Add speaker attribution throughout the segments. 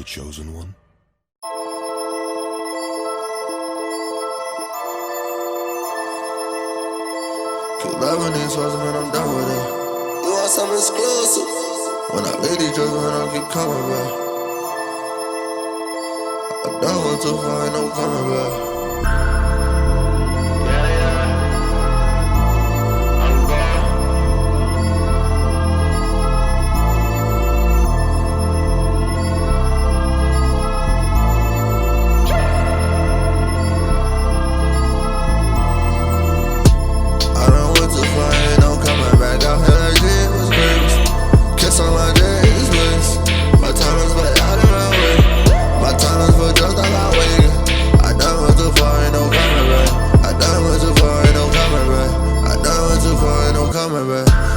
Speaker 1: the chosen one?
Speaker 2: Keep loving these hoes, man, I'm done with it. You want something exclusive? When I leave these drugs, man, I keep coming back. I done went too far, ain't no coming back.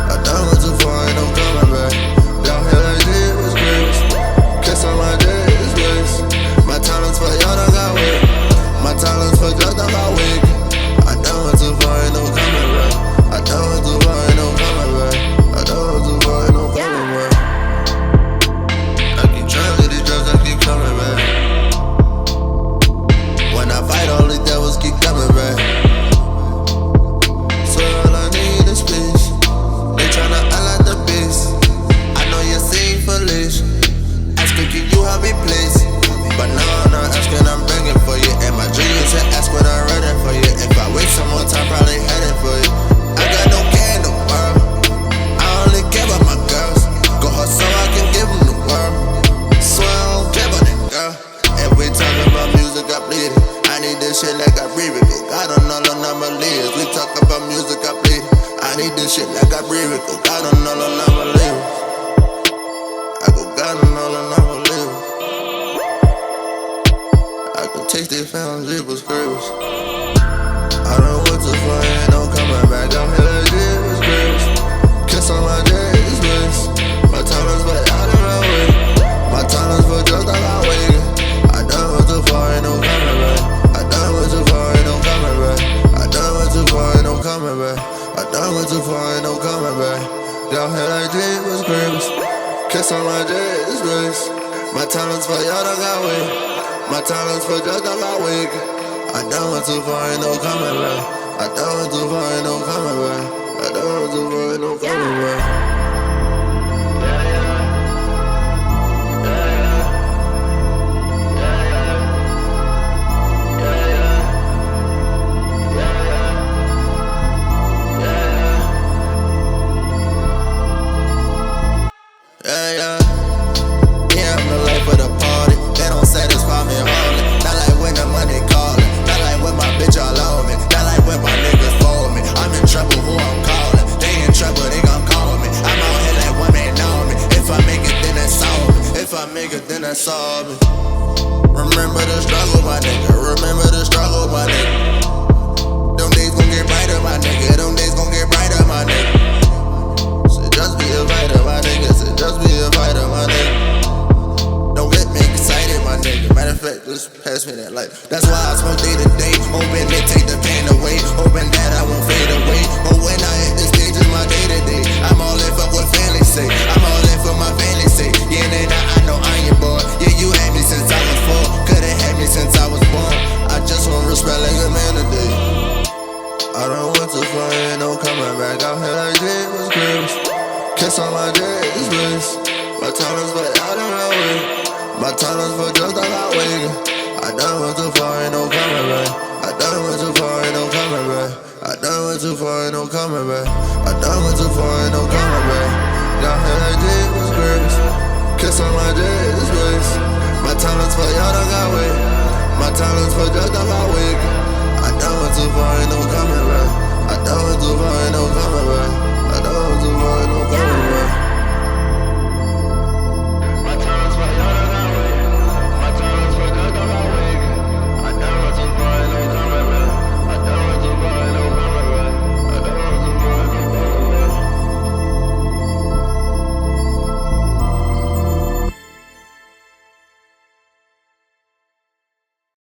Speaker 2: I done went too far, ain't no coming back. Y'all hear like this was grievous. Kiss on my days, waste. My talents for y'all done got weak. My talents for drugs done got weak. I done went too far, ain't no coming back. I done went too far, ain't no coming back. I done went too far, ain't no coming back. I keep trying to leave these drugs, I keep coming back. When I fight, all these devils keep coming back. So all I need is peace. They tryna act like the beast. I know you're seeing foolish. Asking can you help me please? But now I'm not asking, I'm begging for you. And my dreams to ask when I'm ready for you. If I wait some more time, probably headed for you. I got no care in the world. I only care about my girls. Go hard so I can give them the world. Swear I don't care about that girl. Every time about music I bleed it. I need this shit like I breathe it. God don't know the number leaders. We talk about music I bleed it. I need this shit like I breathe it. Go God don't know the number leaders. I go God don't know the number leaders. I can taste their found zippers, girls. I done went too far, ain't no coming back. Y'all hear like this was girls. Kiss on my days, waste. My talents but out of my way. My talents for drugs I got waiting. I done went too far, ain't no coming back. I done went too far, ain't no coming back. I done went too far, ain't no coming back. I done went too far, ain't no coming back. Y'all hear like this was grips. Kiss on my days, waste. My talents for y'all done got weak. My talents for drugs done got weak. I done went too far, ain't no coming back. I done went too far, ain't no coming back. I done went too far, ain't no coming back. Then that's all me. Remember the struggle, my nigga. Remember the struggle, my nigga. Them days gon' get brighter, my nigga. Them days gon' get brighter, my nigga. So just be a fighter, my nigga. So just be a fighter, my nigga. Don't get me excited, my nigga. Matter of fact, just pass me that light. That's why I smoke day to day. Hoping they take the pain away. Hoping that I won't fade away. But when I hit the stage, it's my day to day. I'm all in for what family say. I'm all in for my family say. Yeah, they not, I know I'm your boy. Yeah, you had me since I was 4. Coulda had me since I was born. I just want respect like a man today. I done went too far, ain't no coming back. Out here like this was grips. Kiss on my days, waste. My talents but out of my way. My talents for drugs I got weak. I done went too far, ain't no coming back. I done went too far, ain't no coming back. I done went too far, ain't no coming back. I done went too far, ain't no coming back. Y'all hear like this was grips. Kiss on my days, waste. My talents for y'all done got weak. My talents for drugs done got weak.